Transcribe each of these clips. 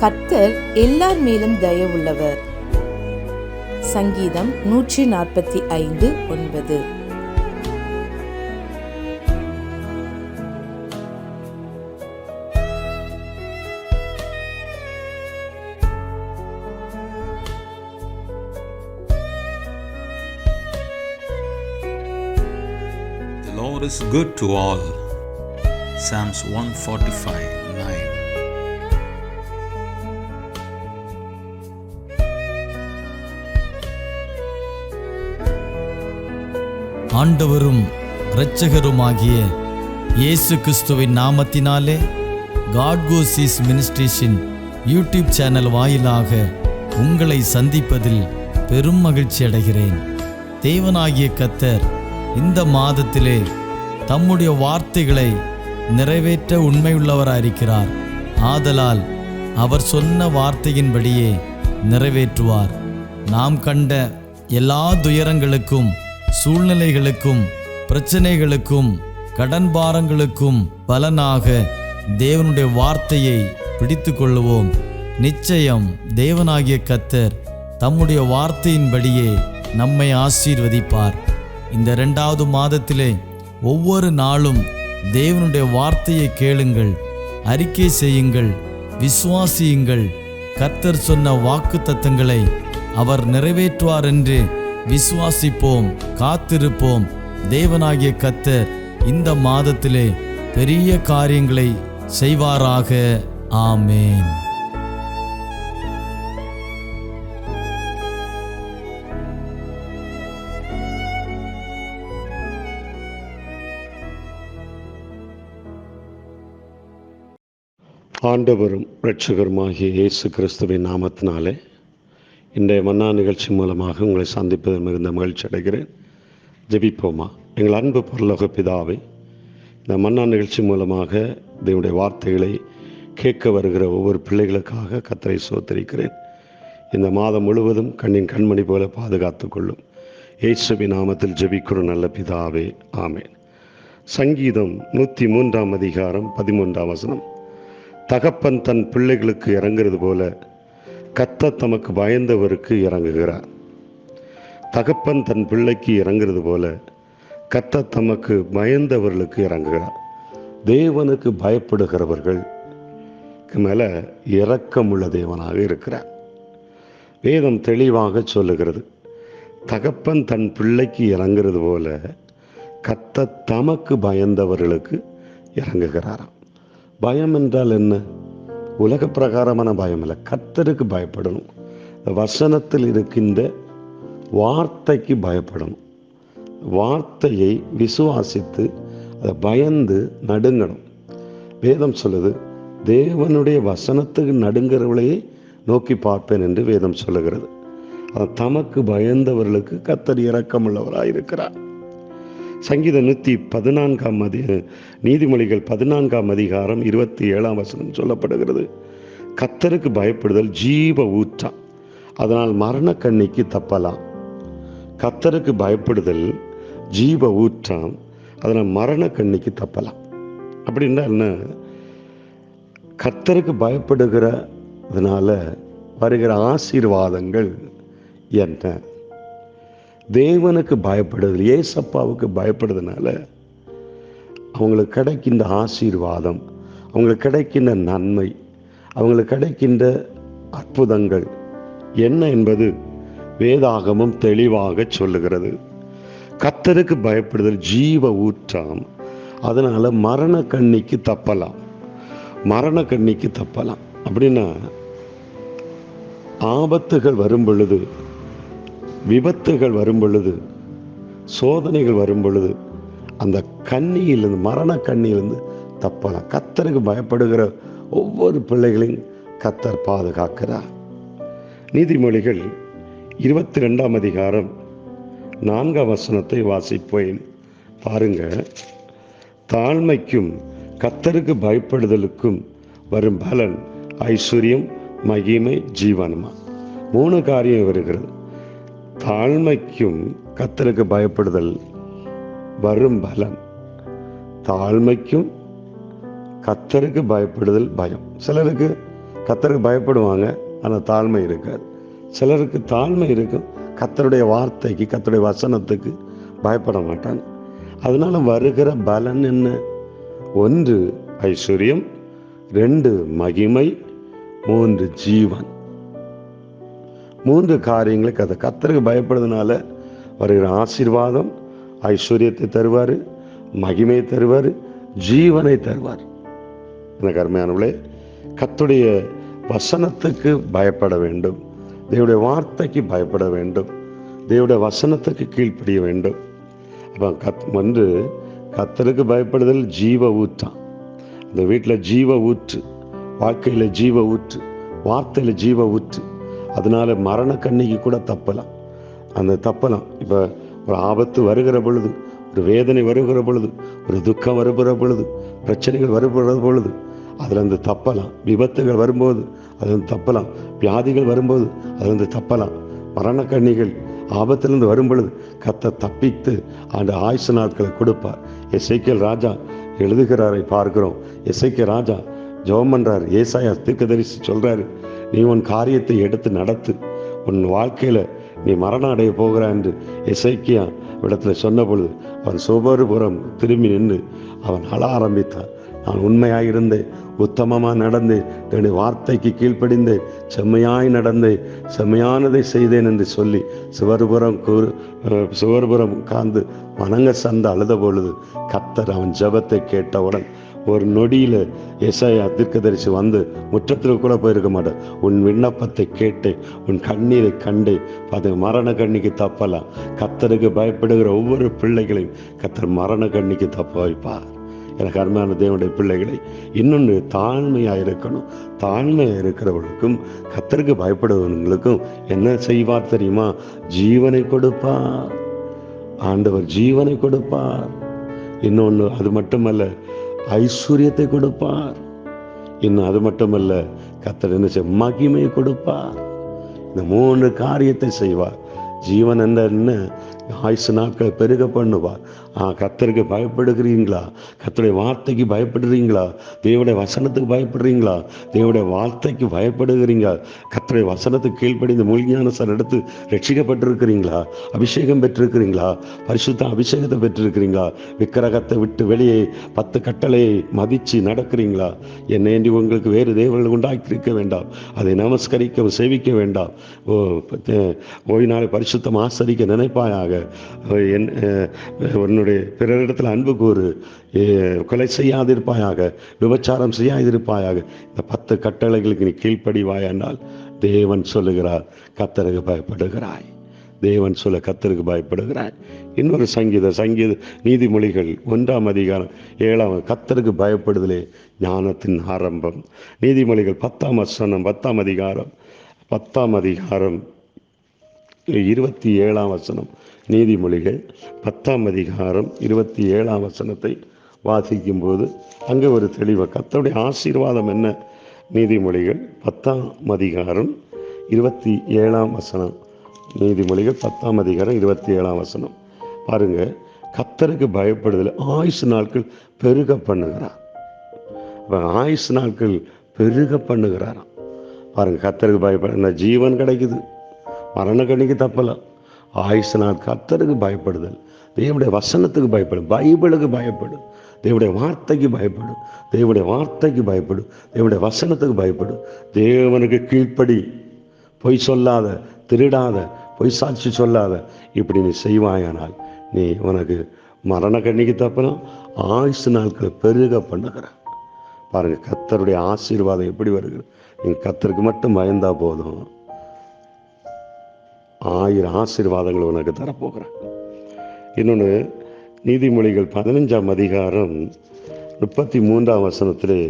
கர்த்தர் எல்லார் மேலும் தயவுள்ளவர். சங்கீதம் 145:9. The Lord is good to all. Psalms 145:9. ஆண்டவரும் இரட்சகருமாகிய இயேசு கிறிஸ்துவின் நாமத்தினாலே காட் கோசிஸ் மினிஸ்ட்ரீஸின் யூடியூப் சேனல் வாயிலாக உங்களை சந்திப்பதில் பெரும் மகிழ்ச்சி அடைகிறேன். தேவனாகிய கர்த்தர் இந்த மாதத்திலே தம்முடைய வார்த்தைகளை நிறைவேற்ற உண்மையுள்ளவராயிருக்கிறார். ஆதலால் அவர் சொன்ன வார்த்தையின்படியே நிறைவேற்றுவார். நாம் கண்ட எல்லா துயரங்களுக்கும், சூழ்நிலைகளுக்கும், பிரச்சனைகளுக்கும், கடன் பாரங்களுக்கும் பலனாக தேவனுடைய வார்த்தையை பிடித்து கொள்ளுவோம். நிச்சயம் தேவனாகிய கர்த்தர் தம்முடைய வார்த்தையின்படியே நம்மை ஆசீர்வதிப்பார். இந்த 2வது மாதத்திலே ஒவ்வொரு நாளும் தேவனுடைய வார்த்தையை கேளுங்கள், அறிக்கை செய்யுங்கள், விசுவாசியுங்கள். கர்த்தர் சொன்ன வாக்கு தத்தங்களை அவர் நிறைவேற்றுவார் என்று விசுவாசிப்போம், காத்திருப்போம். தேவனாகிய கர்த்தர் இந்த மாதத்திலே பெரிய காரியங்களை செய்வாராக. ஆமேன். ஆண்டவரும் இரட்சகருமாகிய இயேசு கிறிஸ்துவின் நாமத்தினாலே இன்றைய மன்னா நிகழ்ச்சி மூலமாக உங்களை சந்திப்பதில் மிகுந்த மகிழ்ச்சி அடைகிறேன். ஜெபிப்போமா. எங்கள் அன்பு பரலோக பிதாவே, இந்த மன்னா நிகழ்ச்சி மூலமாக தேவனுடைய வார்த்தைகளை கேட்க வருகிற ஒவ்வொரு பிள்ளைகளுக்காக கர்த்தரை ஸ்தோத்திரிக்கிறேன். இந்த மாதம் முழுவதும் கண்ணின் கண்மணி போல பாதுகாத்து கொள்ளும். இயேசுவின் நாமத்தில் ஜெபிக்கிறோம் நல்ல பிதாவே, ஆமேன். சங்கீதம் 103:13. தகப்பன் தன் பிள்ளைகளுக்கு இறங்குறது போல கர்த்தர் தமக்கு பயந்தவருக்கு இறங்குகிறார். தகப்பன் தன் பிள்ளைக்கு இறங்குறது போல கர்த்தர் தமக்கு பயந்தவர்களுக்கு இறங்குகிறார். தேவனுக்கு பயப்படுகிறவர்களுக்கு மேலே இரக்கமுள்ள தேவனாக இருக்கிறார். வேதம் தெளிவாக சொல்லுகிறது, தகப்பன் தன் பிள்ளைக்கு இறங்குறது போல கர்த்தர் தமக்கு பயந்தவர்களுக்கு இறங்குகிறாராம். பயம் என்றால் என்ன? உலக பிரகாரமான பயம் இல்லை, கர்த்தருக்கு பயப்படணும். வசனத்தில் இருக்கின்ற வார்த்தைக்கு பயப்படணும். வார்த்தையை விசுவாசித்து அதை பயந்து நடுங்கணும். வேதம் சொல்லுது, தேவனுடைய வசனத்துக்கு நடுங்கிறவளையே நோக்கி பார்ப்பேன் என்று வேதம் சொல்லுகிறது. தமக்கு பயந்தவர்களுக்கு கர்த்தர் இரக்கமுள்ளவராக இருக்கிறார். சங்கீதம் 114 நீதிமொழிகள் 14:27 சொல்லப்படுகிறது, கர்த்தருக்கு பயப்படுதல் ஜீவ ஊற்றாம், அதனால் மரண கண்ணிக்கு தப்பலாம். கர்த்தருக்கு பயப்படுதல் ஜீவ ஊற்றாம், அதனால் மரண கண்ணிக்கு தப்பலாம். அப்படின்னா என்ன? கர்த்தருக்கு பயப்படுகிறதுனால வருகிற ஆசீர்வாதங்கள் என்ன? தேவனுக்கு பயப்படுதல், ஏசப்பாவுக்கு பயப்படுறதுனால அவங்களுக்கு கிடைக்கின்ற ஆசீர்வாதம், அவங்களுக்கு கிடைக்கின்ற நன்மை, அவங்களுக்கு கிடைக்கின்ற அற்புதங்கள் என்ன என்பது வேதாகமம் தெளிவாக சொல்லுகிறது. கர்த்தருக்கு பயப்படுதல் ஜீவ ஊற்றாம், அதனால மரண கண்ணிக்கு தப்பலாம். மரண கண்ணிக்கு தப்பலாம் அப்படின்னா, ஆபத்துகள் வரும் பொழுது, விபத்துகள் வரும் பொழுது, சோதனைகள் வரும் பொழுது அந்த கண்ணியிலிருந்து, மரண கண்ணியிலிருந்து தப்பலாம். கர்த்தருக்கு பயப்படுகிற ஒவ்வொரு பிள்ளைகளையும் கர்த்தர் பாதுகாக்கிறார். நீதிமொழிகள் 22:4 வாசிப்பேன். பாருங்க, தாழ்மைக்கும் கர்த்தருக்கு பயப்படுதலுக்கும் வரும் பலன் ஐஸ்வர்யம், மகிமை, ஜீவனமா. 3 காரியம் வருகிறது. தாழ்மைக்கும் கர்த்தருக்கு பயப்படுதல் வரும் பலன். தாழ்மைக்கும் கர்த்தருக்கு பயப்படுதல் பயம். சிலருக்கு கர்த்தருக்கு பயப்படுவாங்க, ஆனால் தாழ்மை இருக்காது. சிலருக்கு தாழ்மை இருக்கும், கர்த்தருடைய வார்த்தைக்கு, கர்த்தருடைய வசனத்துக்கு பயப்பட மாட்டாங்க. அதனால வருகிற பலன் என்ன? 1 ஐஸ்வர்யம், 2 மகிமை, 3 ஜீவன். 3 காரியங்களுக்கு அதை கர்த்தருக்கு பயப்படுறதுனால வருகிற ஆசீர்வாதம், ஐஸ்வர்யத்தை தருவார், மகிமையை தருவார், ஜீவனை தருவார். எனக்கு அருமையானவர்களே, கர்த்தருடைய வசனத்துக்கு பயப்பட வேண்டும், தேவனுடைய வார்த்தைக்கு பயப்பட வேண்டும், தேவனுடைய வசனத்துக்கு கீழ்ப்படிய வேண்டும். அப்போ கர்த்தருக்கு பயப்படுதல் ஜீவ ஊற்றான். அந்த வீட்டில் ஜீவ ஊற்று, வாழ்க்கையில் ஜீவ ஊற்று, வார்த்தையில் ஜீவ ஊற்று. அதனால மரண கண்ணிக்கு கூட தப்பலாம். இப்போ ஒரு ஆபத்து வருகிற பொழுது, ஒரு வேதனை வருகிற பொழுது, ஒரு துக்கம் வருகிற பொழுது, பிரச்சனைகள் வருகிற பொழுது அதில் தப்பலாம். விபத்துகள் வரும்போது அதில் தப்பலாம். வியாதிகள் வரும்போது அதில் தப்பலாம். மரண கண்ணிகள் ஆபத்திலிருந்து வரும் பொழுது கர்த்தர் தப்பித்து அந்த ஆயுசு நாட்களை கொடுப்பார். எசேக்கியேல் ராஜா எழுதுகிறாரை பார்க்கிறோம். எசேக்கியேல் ராஜா ஜெபம் பண்றாரு. ஏசாயா தீர்க்கதரிசி சொல்றாரு, நீ உன் காரியத்தை எடுத்து நடத்து, உன் வாழ்க்கையில் நீ மரணம் அடைய போகிறாய் என்று எசேக்கியா இடத்துல சொன்ன பொழுது அவன் சுவர்புறம் திரும்பி நின்று அவன் அழ ஆரம்பித்தான். நான் உண்மையாக இருந்தேன், உத்தமமாக நடந்தேன், என்னுடைய வார்த்தைக்கு கீழ்ப்படிந்தேன், செம்மையாய் நடந்தேன், செம்மையானதை செய்தேன் என்று சொல்லி சுவர்புறம் காந்து வணங்க சந்த அழுத பொழுது கர்த்தர் அவன் ஜெபத்தை கேட்டவுடன் ஒரு நொடியில் எசாயா தீர்க்கதரிசி வந்து முற்றத்தில் கூட போயிருக்க மாட்டேன். உன் விண்ணப்பத்தை கேட்டேன், உன் கண்ணீரை கண்டேன். அது மரண கண்ணிக்கு தப்பலாம். கர்த்தருக்கு பயப்படுகிற ஒவ்வொரு பிள்ளைகளையும் கர்த்தர் மரண கண்ணிக்கு தப்ப வைப்பார். எனக்கு அருமையான தேவனுடைய பிள்ளைகளை, இன்னொன்று தாழ்மையாக இருக்கணும். தாழ்மையாக இருக்கிறவர்களுக்கும் கர்த்தருக்கு பயப்படுபவர்களுக்கும் என்ன செய்வார் தெரியுமா? ஜீவனை கொடுப்பார். ஆண்டவர் ஜீவனை கொடுப்பார். இன்னொன்று அது மட்டுமல்ல, ஐஸ்வர்யத்தை கொடுப்பார். இன்னும் அது மட்டுமல்ல, கர்த்தர் என்ன மகிமையை கொடுப்பார். இந்த 3 காரியத்தை செய்வார். ஜீவன் என்ன? ஆயுசு நாட்களை பெருக பண்ணுவார். கர்த்தருக்கு பயப்படுகிறீங்களா? கர்த்தருடைய வார்த்தைக்கு பயப்படுறீங்களா? தேவனுடைய வசனத்துக்கு பயப்படுறீங்களா? தேவனுடைய வார்த்தைக்கு பயப்படுகிறீங்களா? கர்த்தருடைய வசனத்துக்கு கீழ்ப்படிந்து மூழ்கியான எடுத்து ரட்சிக்கப்பட்டிருக்கிறீங்களா? அபிஷேகம் பெற்றிருக்கிறீங்களா? பரிசுத்த அபிஷேகத்தை பெற்றிருக்கிறீங்களா? விக்கிரகத்தை விட்டு வெளியே 10 கட்டளையை மதித்து நடக்கிறீங்களா? என்னேண்டி உங்களுக்கு வேறு தேவர்கள் உண்டாக்கி இருக்க வேண்டாம், அதை நமஸ்கரிக்க சேவிக்க வேண்டாம், ஓய்நாளை பரிசுத்தம் ஆசரிக்க நினைப்பாயாக, உன்னுடைய பிறரிடத்தில் அன்பு கூறு, கொலை செய்யாதிருப்பாயாக, விபச்சாரம் செய்யாதிருப்பாயாக. இந்த 10 கட்டளைகளுக்கு நீ கீழ்ப்படிவாயானால் தேவன் சொல்லுகிறார், கர்த்தருக்கு பயப்படுகிறாய். தேவன் சொல்ல கர்த்தருக்கு பயப்படுகிறாய். இன்னொரு சங்கீத நீதிமொழிகள் 1ஆம் அதிகாரம் 7ஆம் கர்த்தருக்கு பயப்படுதலே ஞானத்தின் ஆரம்பம். நீதிமொழிகள் 10ஆம் வசனம், 10ஆம் அதிகாரம் 27ஆம் வசனம். நீதிமொழிகள் 10ஆம் அதிகாரம் 27ஆம் வசனத்தை வாசிக்கும் போது அங்கே ஒரு தெளிவு. கர்த்தருடைய ஆசீர்வாதம் என்ன? நீதிமொழிகள் 10ஆம் அதிகாரம் 27ஆம் வசனம். நீதிமொழிகள் 10ஆம் அதிகாரம் 27ஆம் வசனம் பாருங்க. கர்த்தருக்கு பயப்படுதல் ஆயுசு நாட்கள் பெருக பண்ணுகிறார். ஆயுசு நாட்கள் பெருக பண்ணுகிறாராம். பாருங்க, கர்த்தருக்கு பயப்பட ஜீவன் கிடைக்குது, மரண கண்ணிக்கு தப்பலாம். ஆயுசு நாள் கர்த்தருக்கு பயப்படுதல், தேவனுடைய வசனத்துக்கு பயப்படும், பைபிளுக்கு பயப்படும், தேவனுடைய வார்த்தைக்கு பயப்படும், தேவனுடைய வார்த்தைக்கு பயப்படும், தேவனுடைய வசனத்துக்கு பயப்படும். தேவனுக்கு கீழ்ப்படி, பொய் சொல்லாத, திருடாத, பொய் சாட்சி சொல்லாத, இப்படி நீ செய்வாயானால் நீ உனக்கு மரண கண்ணிக்கு தப்பலாம், ஆயுசு நாட்களை பெருக பண்ணுகிற. பாருங்க, கர்த்தருடைய ஆசீர்வாதம் எப்படி வருகிறது. நீங்கள் கர்த்தருக்கு மட்டும் பயந்தா போதும், 1000 ஆசீர்வாதங்கள் உனக்கு தரப்போகிறேன். இன்னொன்று, நீதிமொழிகள் 15ஆம் அதிகாரம் 33ஆம் வசனத்திலே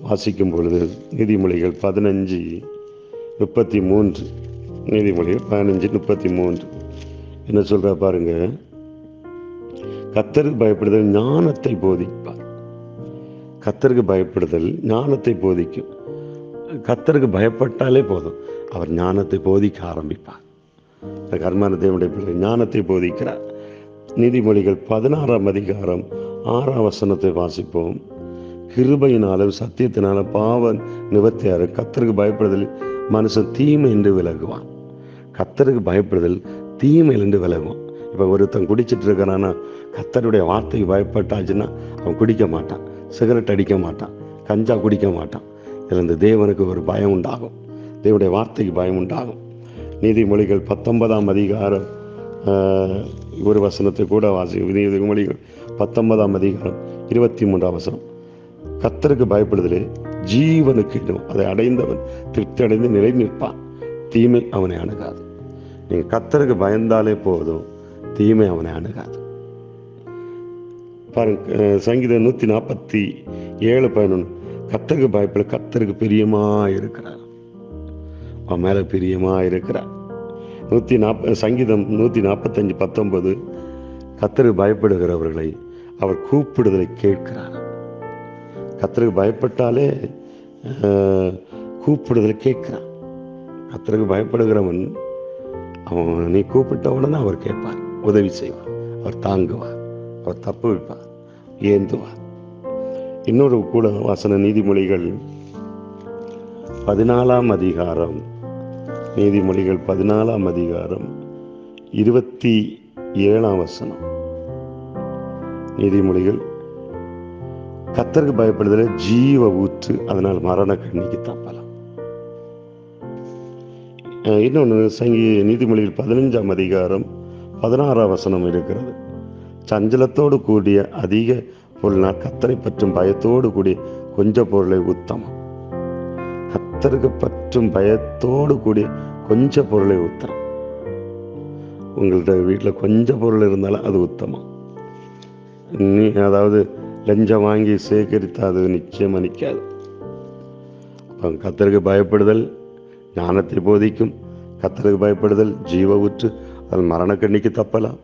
வாசிக்கும் பொழுது, நீதிமொழிகள் 15:33, நீதிமொழிகள் 15:33 என்ன சொல்ற பாருங்க. கர்த்தருக்கு பயப்படுதல் ஞானத்தை போதிப்பார். கர்த்தருக்கு பயப்படுதல் ஞானத்தை போதிக்கும். கர்த்தருக்கு பயப்பட்டாலே போதும், அவர் ஞானத்தை போதிக்க ஆரம்பிப்பார். கர்மான தேவனுடைய பிள்ளை ஞானத்தை போதிக்கிறார். நீதிமொழிகள் 16ஆம் அதிகாரம் 6ஆம் வசனத்தை வாசிப்போம். கிருபையினாலும் சத்தியத்தினால பாவ நிவர்த்தியாரு. கர்த்தருக்கு பயப்படுதல் மனுஷன் தீமை என்று விலகுவான். கர்த்தருக்கு பயப்படுதல் தீமையிலிருந்து விலகுவான். இப்போ ஒருத்தன் குடிச்சிட்டு இருக்கிறான்னா கர்த்தருடைய வார்த்தைக்கு பயப்பட்டாச்சுன்னா அவன் குடிக்க மாட்டான், சிகரெட் அடிக்க மாட்டான், கஞ்சா குடிக்க மாட்டான். இதில் இந்த தேவனுக்கு ஒரு பயம் உண்டாகும், தேவனுடைய வார்த்தைக்கு பயம் உண்டாகும். நீதிமொழிகள் 19ஆம் அதிகாரம் ஒரு வசனத்தை கூட நீதிமொழிகள் 19ஆம் அதிகாரம் 23ஆம் வசனம். கர்த்தருக்கு பயப்படுதலே ஜீவனுக்கு இடம், அதை அடைந்தவன் திருப்தி அடைந்து நிலை நிற்பான், தீமை அவனை அணுகாது. நீங்கள் கர்த்தருக்கு பயந்தாலே போதும், தீமை அவனை அணுகாது. பாருங்க, சங்கீதம் 147:11. கர்த்தருக்கு பயப்பட கர்த்தருக்கு பிரியமா இருக்கிறார், அவன் மேல பிரியமா இருக்கிறார். சங்கீதம் 145:19. கர்த்தருக்கு பயப்படுகிறவர்களை அவர் கூப்பிடுதலை கேட்கிறார். கர்த்தருக்கு பயப்பட்டாலே கூப்பிடுதலை கேட்கிறான். கர்த்தருக்கு பயப்படுகிறவன் அவன் நீ கூப்பிட்ட உடனே அவர் கேட்பார், உதவி செய்வார், அவர் தாங்குவார், அவர் தப்பு வைப்பார், ஏந்துவார். இன்னொரு கூட வசன நீதிமொழிகள் 14ஆம் அதிகாரம், நீதிமொழிகள் 14ஆம் அதிகாரம் 27ஆம் வசனம். நீதிமொழிகள் கர்த்தருக்கு பயப்படுதல ஜீவ ஊற்று, அதனால் மரண கண்ணிக்கு தப்பலாம். இன்னொன்று நீதிமொழிகள் 15ஆம் அதிகாரம் 16ஆம் வசனம் இருக்கிறது. சஞ்சலத்தோடு கூடிய அதிக பொருள்னா கர்த்தரை பற்றும் பயத்தோடு கூடிய கொஞ்ச பொருளை உத்தமம். கர்த்தருக்கு பற்றும் பயத்தோடு கூடிய கொஞ்ச பொருளை உத்தரம். உங்கள்கிட்ட வீட்டில் கொஞ்சம் பொருள் இருந்தாலும் அது உத்தமம். அதாவது லஞ்சம் வாங்கி சேகரித்தா அது நிச்சயமாக நிற்காது. கர்த்தருக்கு பயப்படுதல் ஞானத்தை போதிக்கும். கர்த்தருக்கு பயப்படுதல் ஜீவ ஊற்று, அது மரணக்கண்ணிக்கு தப்பலாம்.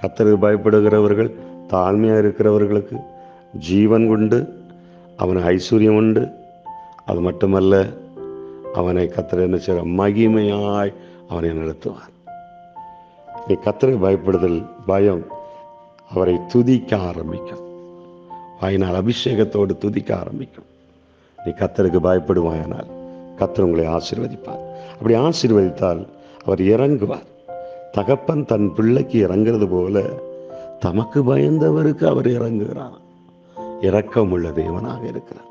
கர்த்தருக்கு பயப்படுகிறவர்கள் தாழ்மையாக இருக்கிறவர்களுக்கு ஜீவன் உண்டு, அவன் ஐஸ்வர்யம் உண்டு. அது மட்டுமல்ல, அவனை கர்த்தர் என்ன செய்ய மகிமையாய் அவனை நடத்துவார். நீ கர்த்தருக்கு பயப்படுதல் பயம் அவரை துதிக்க ஆரம்பிக்கும். வாயினால் அபிஷேகத்தோடு துதிக்க ஆரம்பிக்கும். நீ கர்த்தருக்கு பயப்படுவாயானால் கர்த்தர் உங்களை ஆசீர்வதிப்பார். அப்படி ஆசீர்வதித்தால் அவர் இறங்குவார். தகப்பன் தன் பிள்ளைக்கு இறங்குறது போல தமக்கு பயந்தவருக்கு அவர் இறங்குகிறார். இரக்கம் உள்ள தேவனாக இருக்கிறார்.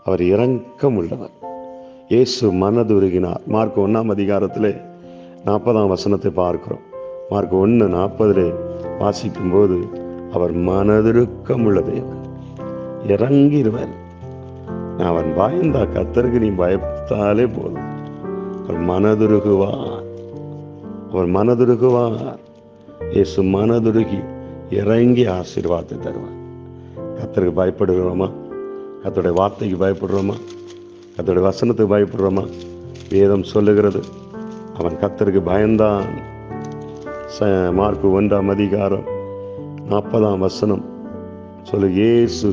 அவர் இரக்கம் உள்ளவர். இயேசு மனதுருகினார். மார்க் 1ஆம் அதிகாரத்திலே 40ஆம் வசனத்தை பார்க்கிறோம். மார்க் 1:40 வாசிக்கும் போது அவர் மனதுருக்கம் உள்ள தேவன், இறங்கிடுவார். அவன் பயந்தா கர்த்தருக்கு நீ பயத்தாலே போதும், அவர் மனதுருகுவார். அவர் மனதுருகுவார். இயேசு மனதுருகி இறங்கி ஆசீர்வாதத்தை தருவார். கர்த்தருக்கு பயப்படுகிறோமா? கர்த்தருடைய வார்த்தைக்கு பயப்படுறோமா? கர்த்தருடைய வசனத்துக்கு பயப்படுறோமா? வேதம் சொல்லுகிறது அவன் கர்த்தருக்கு பயந்தான். மார்க் 1ஆம் அதிகாரம் 40ஆம் வசனம் சொல்லு. இயேசு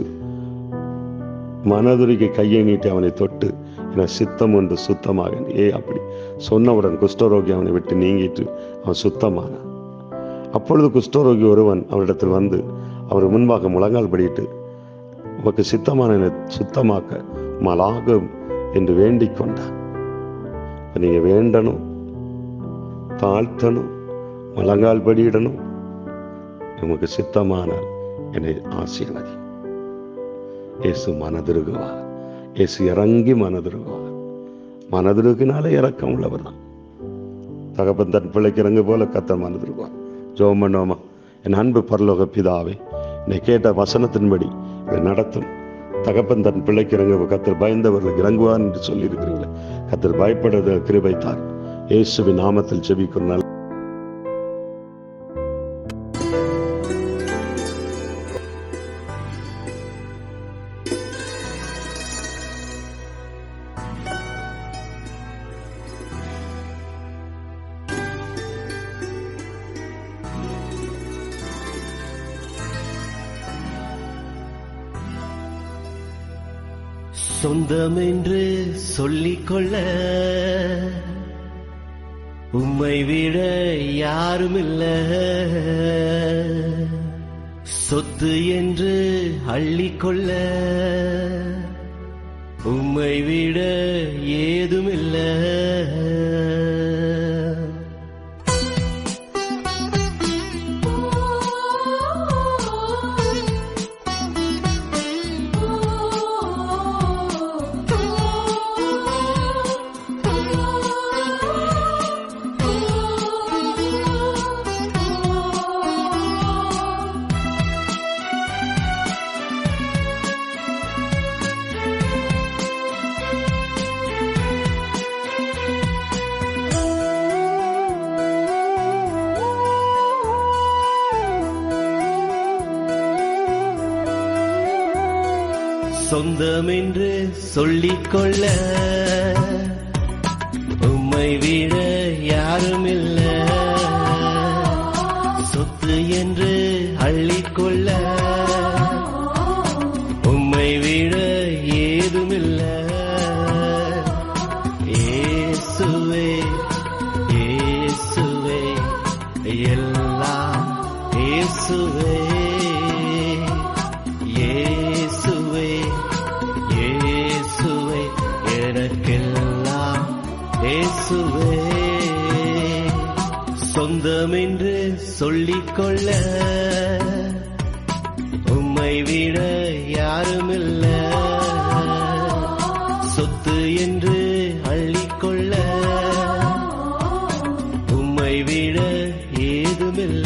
மனதுருகி கையை நீட்டி அவனை தொட்டு என சித்தம் ஒன்று சுத்தமாக அப்படி சொன்னவுடன் குஷ்டரோகி அவனை விட்டு நீங்கிட்டு அவன் சுத்தமானான். அப்பொழுது குஷ்டரோகி ஒருவன் அவனிடத்தில் வந்து அவர் முன்பாக முழங்கால் படிட்டு உமக்கு சித்தமான சுத்தமாக்க மலாகும் என்று வேண்டிக் கொண்டான். நீங்க வேண்டணும், தாழ்த்தணும், முழங்கால் படியிடணும். உமக்கு சித்தமான என்னை ஆசீர்வதி. இயேசு மனதுருகுவார். இயேசு இறங்கி மனதுருகுவார். மனதுருகினாலே இறக்கம் உள்ளவர் தான். தகப்பன் தன் பிள்ளைக்கு இறங்கு போல கர்த்தர் மனதுருகுவார். ஜெபம் பண்ணுவோமா? என் அன்பு பரலோக பிதாவே, என்னை கேட்ட வசனத்தின்படி இதை நடத்தும். தகப்பன் தன் பிள்ளைக்கு இறங்க கர்த்தர் பயந்தவர்களுக்கு இறங்குவார் என்று சொல்லி இருக்கிறீங்களே, கர்த்தர் பயப்படுறத கிருபை தார். இயேசுவின் நாமத்தில் ஜெபிக்கிறோம். சொந்தம் என்று சொல்லிக்கொள்ள உம்மை விட யாருமில்ல. சொத்து என்று அள்ளிக்கொள்ள உம்மை விட ஏதுமில்ல. சொந்தம் என்று சொல்லிக்கொள்ள உம்மை விட யாருமில்ல. சொத்து என்று அள்ளிக்கொள்ள உம்மை விட ஏதுமில்ல. இயேசுவே இயேசுவே எல்லாம் இயேசுவே. இயேசுவே இயேசுவே எனக்கெல்லாம் இயேசுவே. சொந்தம் என்று சொல்லிக்கொள்ள உம்மை விட யாருமில்ல. சொத்து என்று அள்ளிக்கொள்ள உம்மை விட ஏதுமில்ல.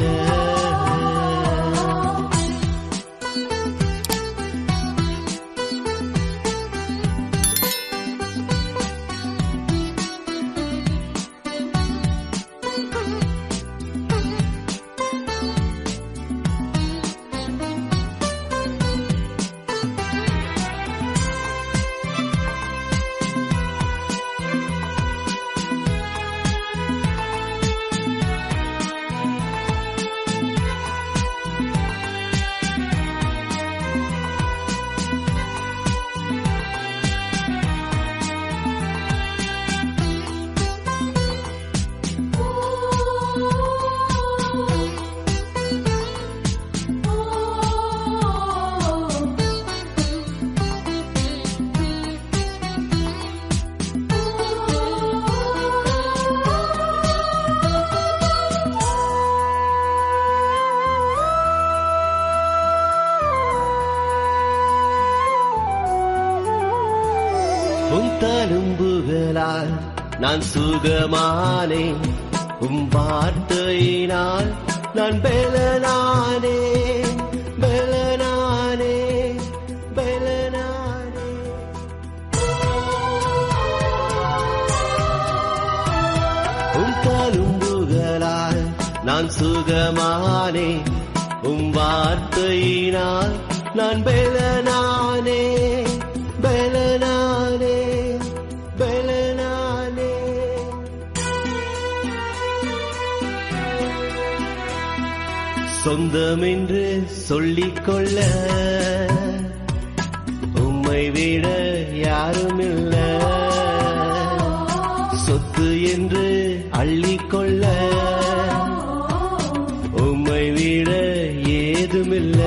உம் தழும்புகளால் நான் சுகமானேன். உம் வார்த்தையினால் நான் பெலனானேன். பெலனானேன் பெலனானேன். உம் தழும்புகளால் நான் சுகமானேன். உம் வார்த்தையினால் நான் பெலனானேன். பெலனானே பெலனானே. சொந்தம் என்று சொல்லிக்கொள்ள உம்மை விட யாருமில்ல. சொத்து என்று அள்ளிக்கொள்ள உம்மை விட ஏதுமில்ல.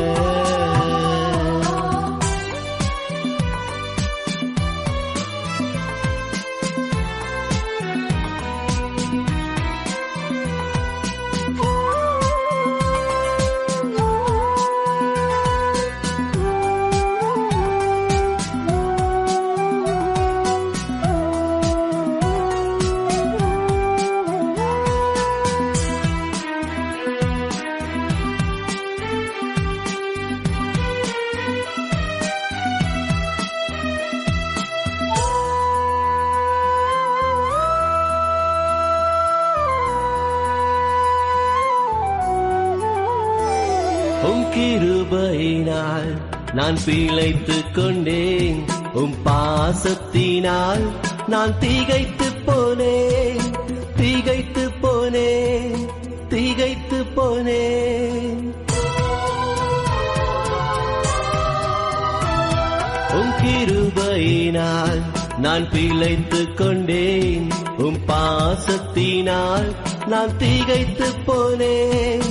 உம் கிருபையினால் நான் பிழைத்துக் கொண்டேன். உம் பாசத்தினால் நான் திகைத்து போனேன். திகைத்து போனேன் திகைத்து போனேன். உம் கிருபையினால் நான் பிழைத்துக் கொண்டேன். உம் பாசத்தினால் நான் திகைத்து போனேன்.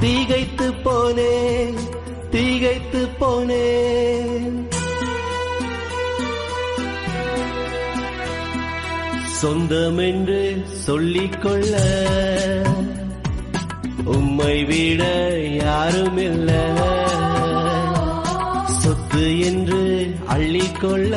திகைத்து போனேன் திகைத்து போனேன். சொந்தமென்று சொல்லிக்கொள்ள உம்மை விட யாரும் இல்ல. சொத்து என்று அள்ளிக்கொள்ள